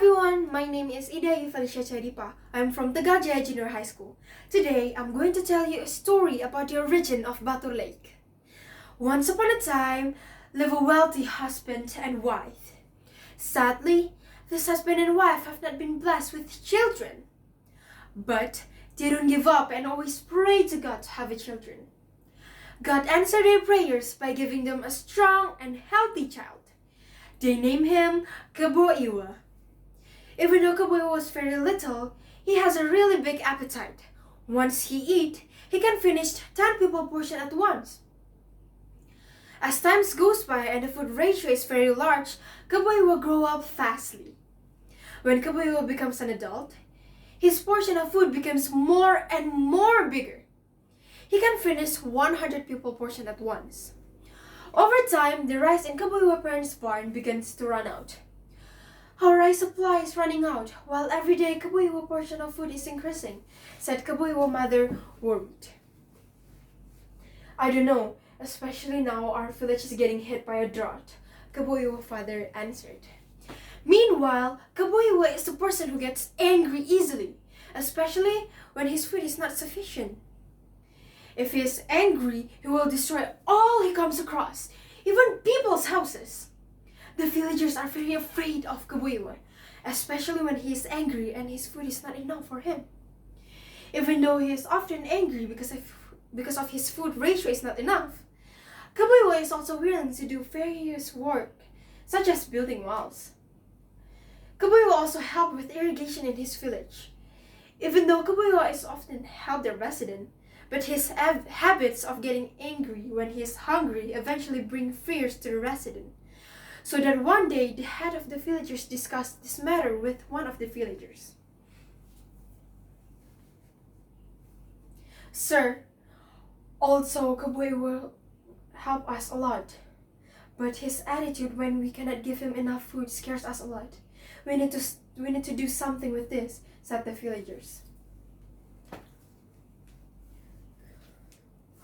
everyone, my name is Felicia Dipa. I'm from Tegaljaya Junior High School. Today, I'm going to tell you a story about the origin of Batu Lake. Once upon a time, lived a wealthy husband and wife. Sadly, this husband and wife have not been blessed with children. But they don't give up and always pray to God to have children. God answered their prayers by giving them a strong and healthy child. They named him Iwa. Even though Iwa was very little, he has a really big appetite. Once he eats, he can finish 10 people portion at once. As time goes by and the food ratio is very large, Iwa grows up fastly. When Iwa becomes an adult, his portion of food becomes more and more bigger. He can finish 100 people portion at once. Over time, the rice in Iwa parents' barn begins to run out. Our rice supply is running out, while every day Iwa portion of food is increasing, said Iwa mother, worried. I don't know, especially now our village is getting hit by a drought, Iwa father answered. Meanwhile, Iwa is the person who gets angry easily, especially when his food is not sufficient. If he is angry, he will destroy all he comes across, even people's houses. The villagers are very afraid of Iwa, especially when he is angry and his food is not enough for him. Even though he is often angry because of his food ratio is not enough, Iwa is also willing to do various work, such as building walls. Iwa also helped with irrigation in his village. Even though Iwa is often helped the resident, but his habits of getting angry when he is hungry eventually bring fears to the resident. So that one day, the head of the villagers discussed this matter with one of the villagers. Sir, also Iwa will help us a lot, but his attitude when we cannot give him enough food scares us a lot. We need to do something with this, said the villagers.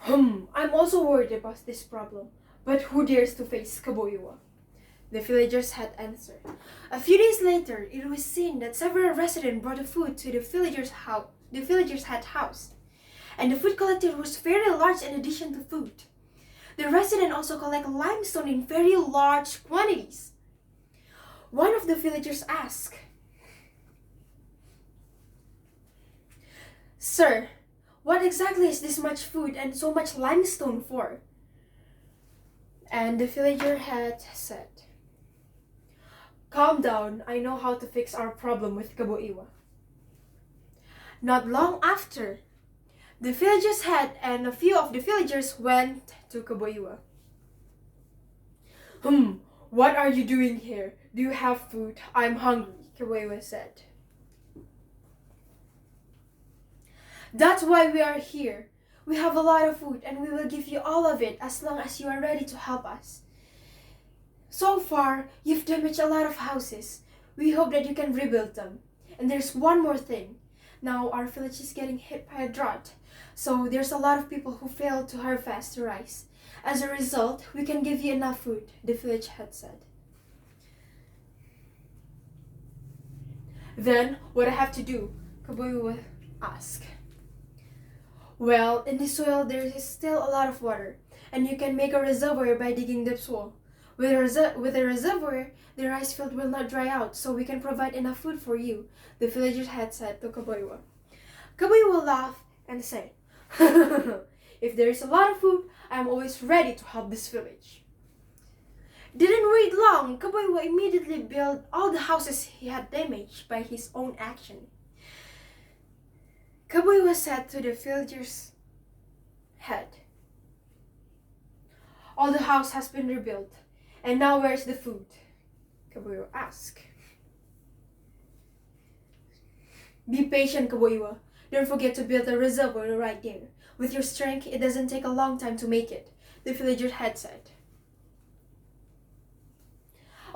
I'm also worried about this problem, but who dares to face Iwa? The villagers had answered. A few days later, it was seen that several residents brought the food to the villagers' house, and the food collected was very large in addition to food. The residents also collect limestone in very large quantities. One of the villagers asked, Sir, what exactly is this much food and so much limestone for? And the villager had said, Calm down, I know how to fix our problem with Iwa. Not long after, the villager's head and a few of the villagers went to Iwa. What are you doing here? Do you have food? I'm hungry, Iwa said. That's why we are here. We have a lot of food and we will give you all of it as long as you are ready to help us. So far, you've damaged a lot of houses. We hope that you can rebuild them. And there's one more thing. Now our village is getting hit by a drought, so there's a lot of people who fail to harvest the rice. As a result, we can give you enough food, the village had said. Then, what I have to do? Iwa asked. Well, in the soil there is still a lot of water, and you can make a reservoir by digging the soil. With a reservoir, the rice field will not dry out, so we can provide enough food for you, the villagers had said to Iwa. Iwa laughed and said, If there is a lot of food, I am always ready to help this village. Didn't wait long, Iwa immediately built all the houses he had damaged by his own action. Iwa said to the villager's head, All the house has been rebuilt, and now where's the food? Iwa asked. Be patient, Iwa. Don't forget to build a reservoir right there. With your strength, it doesn't take a long time to make it, the villager had said.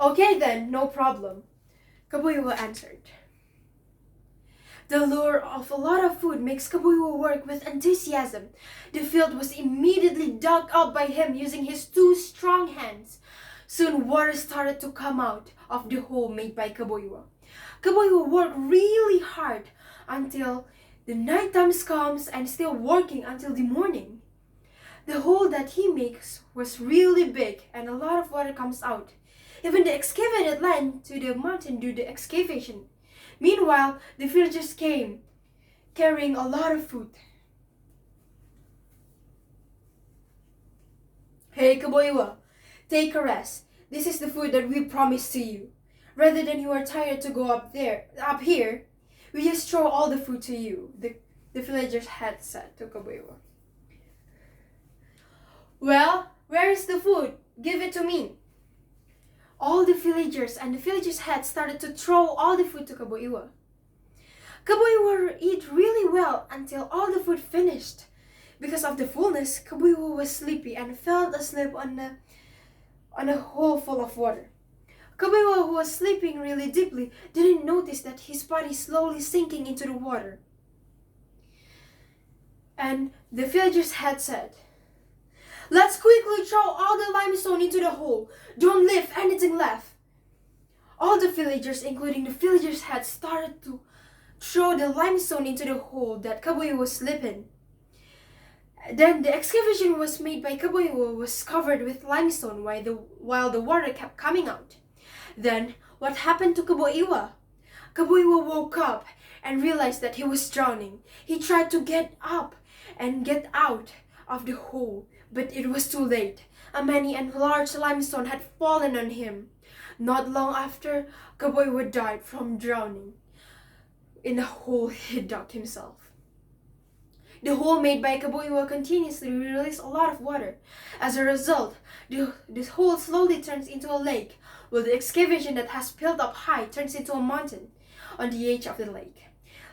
Okay then, no problem, Iwa answered. The lure of a lot of food makes Iwa work with enthusiasm. The field was immediately dug up by him using his two strong hands. Soon water started to come out of the hole made by Kaboiwa. Kaboiwa worked really hard until the night time comes and still working until the morning. The hole that he makes was really big and a lot of water comes out. Even the excavated land to the mountain do the excavation. Meanwhile, the villagers came, carrying a lot of food. Hey Kaboiwa, take a rest. This is the food that we promised to you. Rather than you are tired to go up here, we just throw all the food to you, the villagers had said to Kaboiwa. Well, where is the food? Give it to me. All the villagers and the villagers' heads started to throw all the food to Kaboiwa. Kaboiwa ate really well until all the food finished. Because of the fullness, Kaboiwa was sleepy and fell asleep on a hole full of water. Kaboiwa, who was sleeping really deeply, didn't notice that his body slowly sinking into the water. And the villagers had said, "Let's quickly throw all the limestone into the hole. Don't leave anything left." All the villagers, including the villagers' heads, started to throw the limestone into the hole that Kaboiwa was sleeping. Then the excavation was made by Kaboiwa was covered with limestone while the water kept coming out. Then what happened to Kaboiwa? Kaboiwa woke up and realized that he was drowning. He tried to get up and get out of the hole, but it was too late. A many and large limestone had fallen on him. Not long after, Kaboiwa died from drowning in the hole he dug himself. The hole made by Kaboiwa continuously released a lot of water. As a result, this hole slowly turns into a lake, while the excavation that has built up high turns into a mountain on the edge of the lake.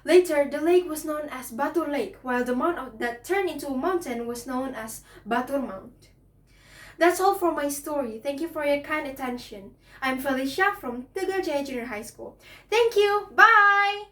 Later, the lake was known as Batur Lake, while the mount that turned into a mountain was known as Batur Mount. That's all for my story. Thank you for your kind attention. I'm Felicia from Tegaljaya Junior High School. Thank you. Bye!